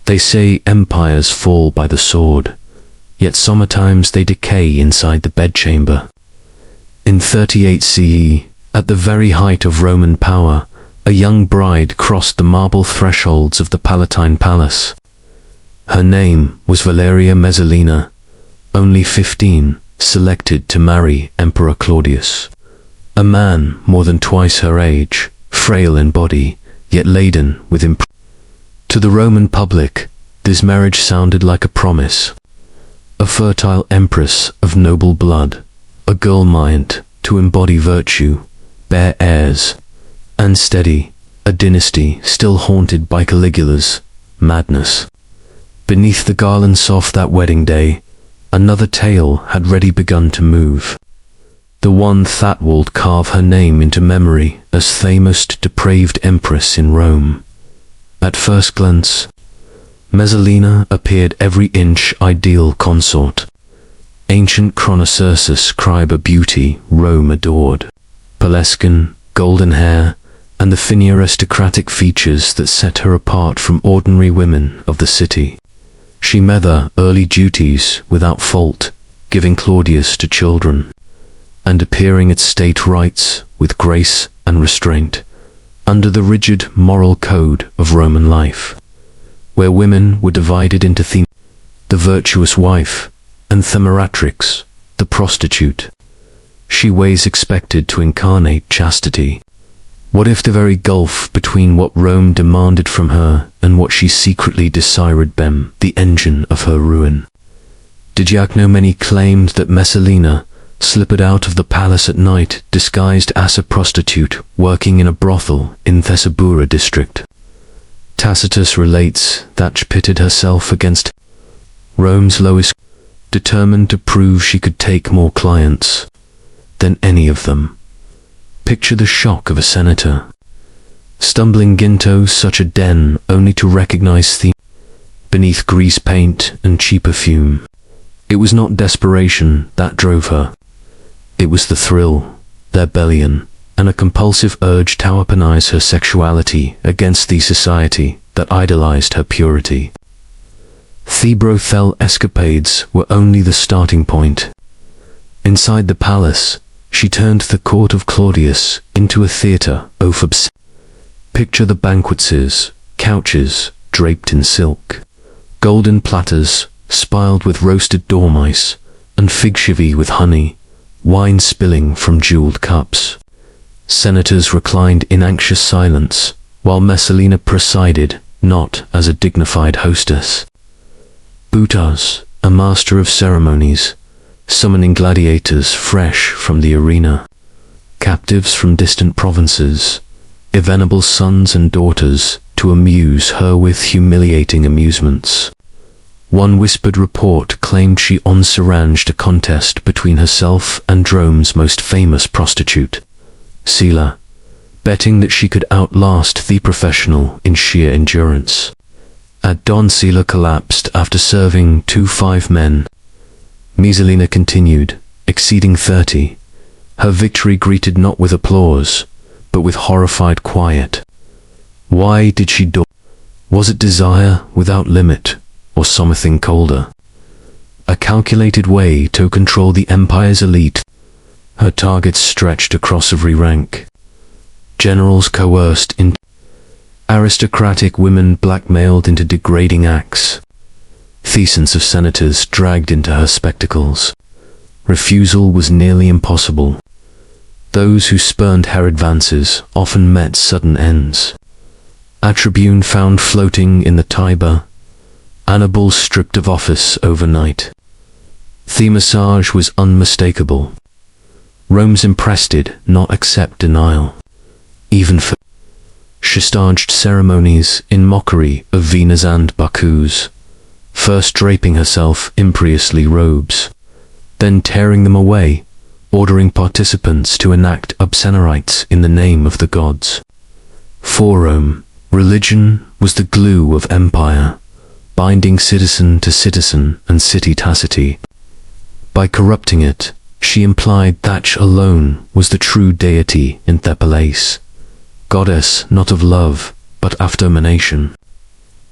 They say empires fall by the sword, yet sometimes they decay inside the bedchamber. In 38 CE, at the very height of Roman power, a young bride crossed the marble thresholds of the Palatine Palace. Her name was Valeria Messalina, only 15, selected to marry Emperor Claudius. A man more than twice her age, frail in body, yet laden with To the Roman public, this marriage sounded like a promise. A fertile empress of noble blood, a girl mind to embody virtue, bear heirs, and steady, a dynasty still haunted by Caligula's madness. Beneath the garlands of that wedding day, another tale had already begun to move. The one that would carve her name into memory as the most depraved empress in Rome. At first glance, Messalina appeared every inch ideal consort. Ancient chronocersus scribe a beauty Rome adored. Pelasgian, golden hair, and the thin aristocratic features that set her apart from ordinary women of the city. She met her early duties without fault, giving Claudius to children, and appearing at state rites with grace and restraint, under the rigid moral code of Roman life, where women were divided into the virtuous wife, and Themeratrix, the prostitute. She was expected to incarnate chastity. What if the very gulf between what Rome demanded from her and what she secretly desired became the engine of her ruin? Did you know many claimed that Messalina slipped out of the palace at night disguised as a prostitute working in a brothel in Thesabura district? Tacitus relates that she pitted herself against Rome's lowest, determined to prove she could take more clients than any of them. Picture the shock of a senator, stumbling into such a den only to recognize the beneath grease paint and cheap perfume. It was not desperation that drove her. It was the thrill, the rebellion, and a compulsive urge to weaponize her sexuality against the society that idolized her purity. The brothel escapades were only the starting point. Inside the palace, she turned the court of Claudius into a theater of obscene. Picture the banquets, couches draped in silk, golden platters spiled with roasted dormice, and fig chivy with honey, wine spilling from jeweled cups. Senators reclined in anxious silence, while Messalina presided not as a dignified hostess. Butas, a master of ceremonies, summoning gladiators fresh from the arena, captives from distant provinces, venerable sons and daughters to amuse her with humiliating amusements. One whispered report claimed she once arranged a contest between herself and Rome's most famous prostitute, Sila, betting that she could outlast the professional in sheer endurance. At dawn, Sila collapsed after serving 5 men. Messalina continued, exceeding 30, her victory greeted not with applause, but with horrified quiet. Why did she do? Was it desire without limit, or something colder? A calculated way to control the empire's elite. Her targets stretched across every rank. Generals coerced into aristocratic women blackmailed into degrading acts. Thousands of senators dragged into her spectacles. Refusal was nearly impossible. Those who spurned her advances often met sudden ends. A tribune found floating in the Tiber, Annibal stripped of office overnight. The message was unmistakable. Rome's Empress did not accept denial, even for she staged ceremonies in mockery of Venus and Bacchus, first draping herself in priestly robes, then tearing them away, ordering participants to enact obscene rites in the name of the gods. For Rome, religion was the glue of empire, binding citizen to citizen and city to city. By corrupting it, she implied that she alone was the true deity in the palace, goddess not of love, but of domination.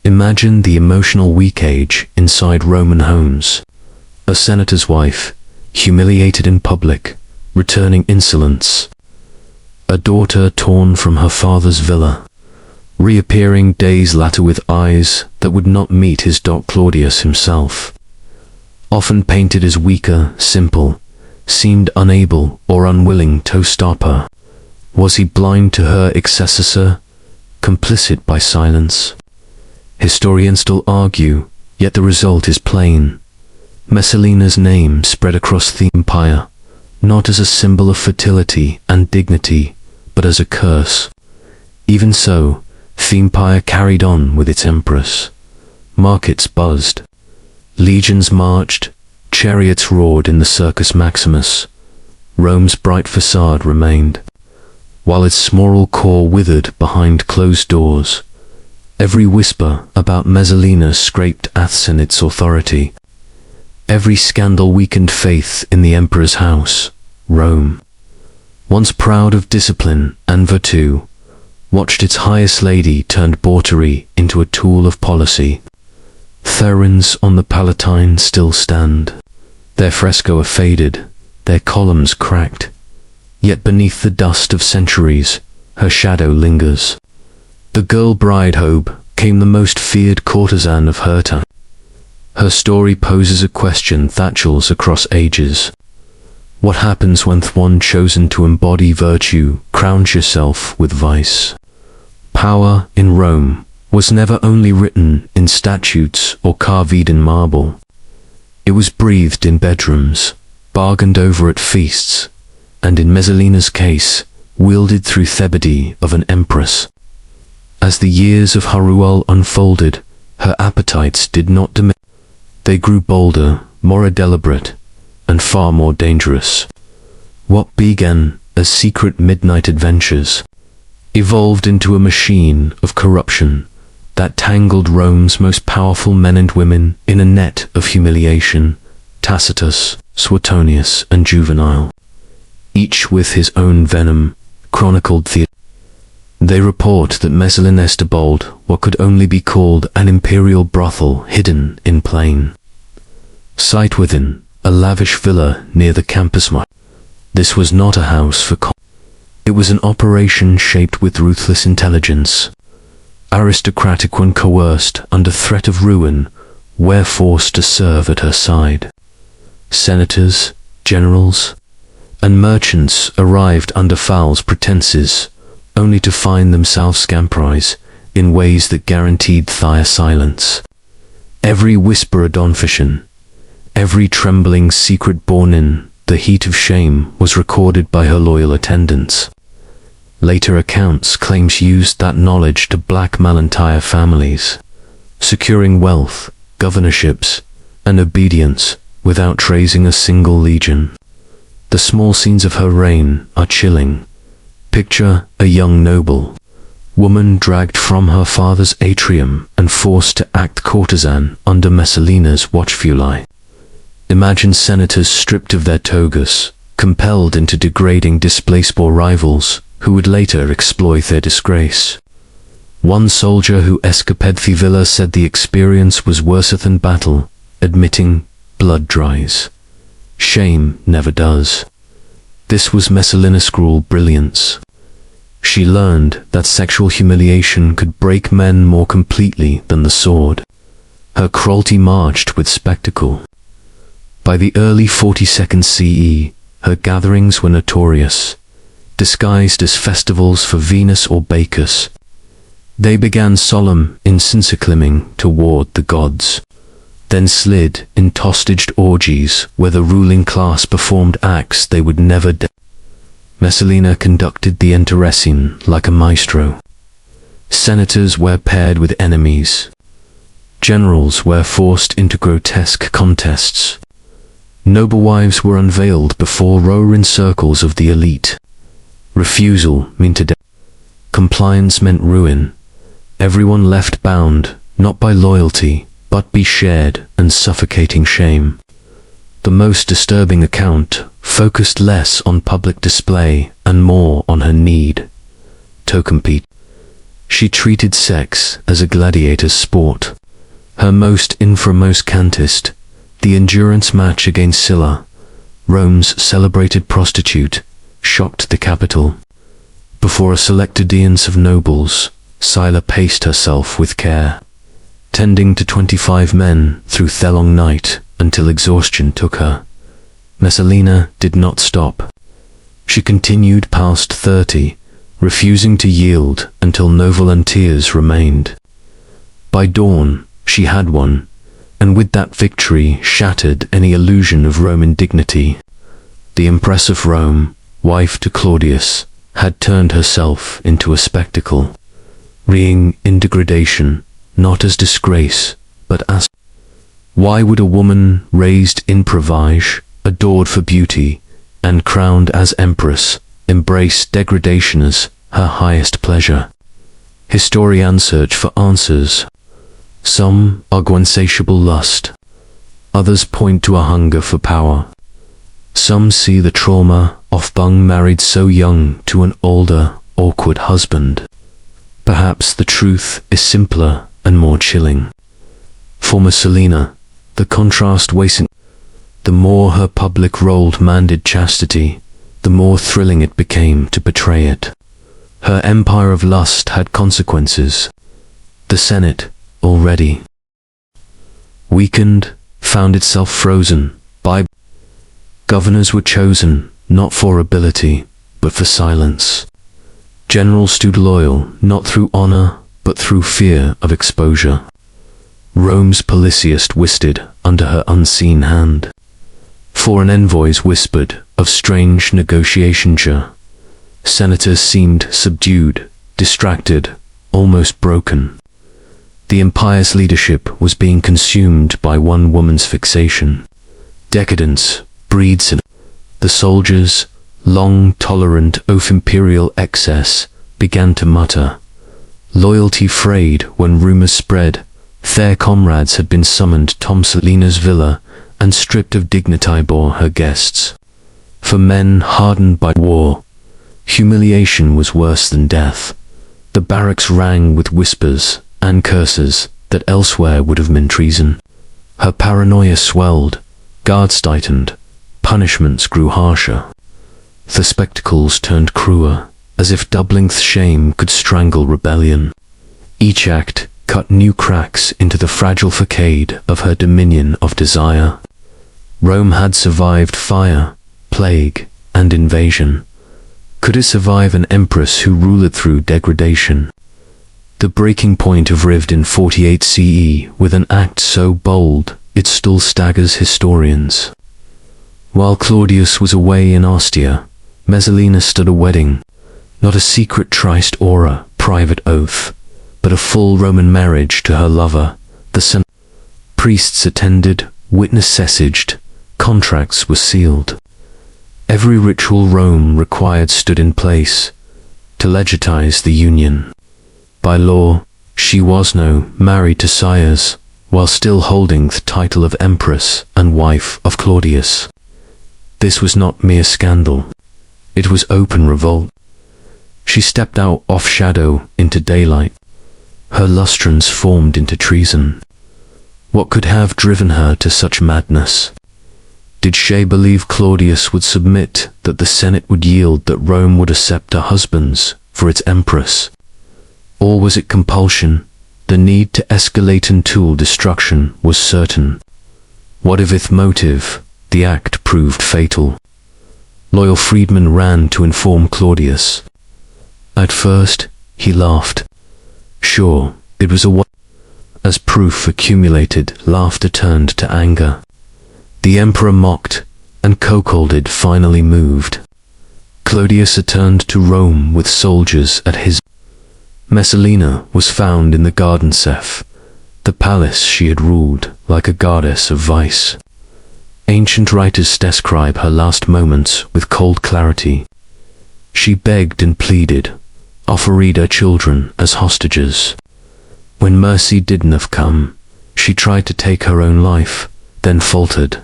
Imagine the emotional weak-age inside Roman homes. A senator's wife, humiliated in public, returning insolence. A daughter torn from her father's villa, reappearing days later with eyes that would not meet his dog Claudius himself. Often painted as weaker, simple, seemed unable or unwilling to stop her. Was he blind to her excesses, complicit by silence? Historians still argue, yet the result is plain. Messalina's name spread across the empire, not as a symbol of fertility and dignity, but as a curse. Even so, the empire carried on with its empress. Markets buzzed. Legions marched, chariots roared in the Circus Maximus. Rome's bright facade remained, while its moral core withered behind closed doors. Every whisper about Messalina scraped fascinates' authority. Every scandal weakened faith in the emperor's house, Rome. Once proud of discipline and virtue, watched its highest lady turned bawdry into a tool of policy. Therins on the Palatine still stand. Their fresco are faded, their columns cracked. Yet beneath the dust of centuries, her shadow lingers. The girl Bridehobe came the most feared courtesan of her time. Her story poses a question that chills across ages. What happens when one chosen to embody virtue crowns yourself with vice? Power in Rome was never only written in statutes or carved in marble. It was breathed in bedrooms, bargained over at feasts, and in Messalina's case, wielded through Thebedy of an empress. As the years of her rule unfolded, her appetites did not diminish. They grew bolder, more deliberate, and far more dangerous. What began as secret midnight adventures evolved into a machine of corruption that tangled Rome's most powerful men and women in a net of humiliation, Tacitus, Suetonius, and Juvenal, each with his own venom, chronicled They report that Messalina established what could only be called an imperial brothel hidden in plain sight within a lavish villa near the Campus Martius. This was not a house for it was an operation shaped with ruthless intelligence. Aristocratic when coerced under threat of ruin, were forced to serve at her side. Senators, generals, and merchants arrived under false pretenses, only to find themselves scamprise in ways that guaranteed their silence. Every whisper a confession, every trembling secret born in the heat of shame was recorded by her loyal attendants. Later accounts claims used that knowledge to blackmail entire families, securing wealth, governorships, and obedience without tracing a single legion. The small scenes of her reign are chilling. Picture a young noble woman dragged from her father's atrium and forced to act courtesan under Messalina's watchful eye. Imagine senators stripped of their togas, compelled into degrading displaced rivals who would later exploit their disgrace. One soldier who escaped the villa said the experience was worse than battle, admitting blood dries. Shame never does. This was Messalina's cruel brilliance. She learned that sexual humiliation could break men more completely than the sword. Her cruelty marched with spectacle. By the early 42nd CE, her gatherings were notorious, disguised as festivals for Venus or Bacchus. They began solemn incense climbing toward the gods, then slid into hostaged orgies where the ruling class performed acts they would never do. Messalina conducted the interesting like a maestro. Senators were paired with enemies. Generals were forced into grotesque contests. Noble wives were unveiled before roaring circles of the elite. Refusal meant death. Compliance meant ruin. Everyone left bound, not by loyalty, but by shared and suffocating shame. The most disturbing account focused less on public display and more on her need to compete. She treated sex as a gladiator's sport. Her most infamous contest, the endurance match against Scylla, Rome's celebrated prostitute, shocked the capital. Before a select audience of nobles, Scylla paced herself with care, tending to 25 men through the long night until exhaustion took her. Messalina did not stop. She continued past 30, refusing to yield until no volunteers remained. By dawn, she had won, and with that victory shattered any illusion of Roman dignity. The Empress of Rome, wife to Claudius, had turned herself into a spectacle, reigning in degradation, not as disgrace, but as... Why would a woman raised in privilege, adored for beauty, and crowned as empress, embrace degradation as her highest pleasure? Historians search for answers. Some argue insatiable lust. Others point to a hunger for power. Some see the trauma of being married so young to an older, awkward husband. Perhaps the truth is simpler and more chilling. For Messalina, the contrast wasn't. The more her public role demanded chastity, the more thrilling it became to betray it. Her empire of lust had consequences. The Senate, already weakened, found itself frozen by... Governors were chosen not for ability, but for silence. Generals stood loyal not through honor, but through fear of exposure. Rome's policiest whispered under her unseen hand. Foreign envoys whispered of strange negotiations. Senators seemed subdued, distracted, almost broken. The empire's leadership was being consumed by one woman's fixation. Decadence breeds in. The soldiers, long tolerant of imperial excess, began to mutter. Loyalty frayed when rumors spread. Their comrades had been summoned to Messalina's villa and stripped of dignity before her guests. For men hardened by war, humiliation was worse than death. The barracks rang with whispers and curses that elsewhere would have meant treason. Her paranoia swelled, guards tightened, punishments grew harsher. The spectacles turned crueler, as if doubling the shame could strangle rebellion. Each act cut new cracks into the fragile facade of her dominion of desire. Rome had survived fire, plague, and invasion. Could it survive an empress who ruled through degradation? The breaking point arrived in 48 CE with an act so bold it still staggers historians. While Claudius was away in Ostia, Messalina stood a wedding, not a secret tryst or a private oath, but a full Roman marriage to her lover, the son. Priests attended, witnesses messaged, contracts were sealed. Every ritual Rome required stood in place to legitimize the union. By law, she was now married to sires, while still holding the title of empress and wife of Claudius. This was not mere scandal. It was open revolt. She stepped out of shadow into daylight. Her lust transformed into treason. What could have driven her to such madness? Did she believe Claudius would submit, that the Senate would yield, that Rome would accept her husbands for its empress? Or was it compulsion? The need to escalate until destruction was certain. What if its motive, the act, proved fatal? Loyal freedmen ran to inform Claudius. At first, he laughed. Sure, it was a... As proof accumulated, laughter turned to anger. The emperor mocked, and cuckolded finally moved. Claudius returned to Rome with soldiers at his... Messalina was found in the garden Ceph, the palace she had ruled like a goddess of vice. Ancient writers describe her last moments with cold clarity. She begged and pleaded, offered her children as hostages. When mercy didn't come, she tried to take her own life, then faltered.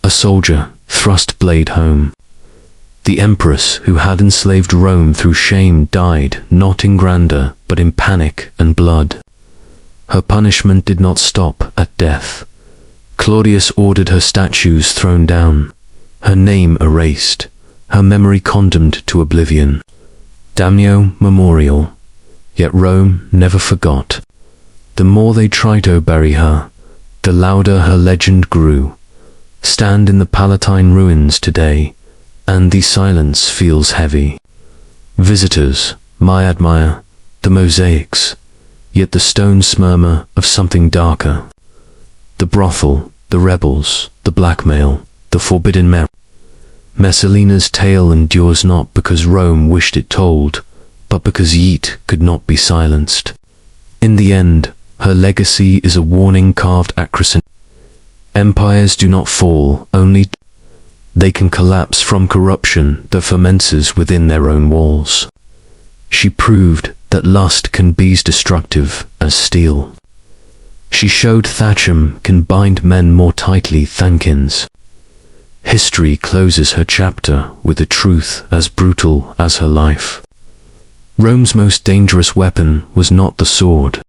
A soldier thrust blade home. The empress who had enslaved Rome through shame died not in grandeur, but in panic and blood. Her punishment did not stop at death. Claudius ordered her statues thrown down, her name erased, her memory condemned to oblivion. Damnio memorial. Yet Rome never forgot. The more they tried to bury her, the louder her legend grew. Stand in the Palatine ruins today, and the silence feels heavy. Visitors might admire the mosaics, yet the stones murmur of something darker. The brothel, the rebels, the blackmail, the forbidden Messalina's tale endures not because Rome wished it told, but because Yeet could not be silenced. In the end, her legacy is a warning carved at crescent. Empires do not fall, only they can collapse from corruption that ferments within their own walls. She proved that lust can be as destructive as steel. She showed Thatcham can bind men more tightly than kins. History closes her chapter with a truth as brutal as her life. Rome's most dangerous weapon was not the sword,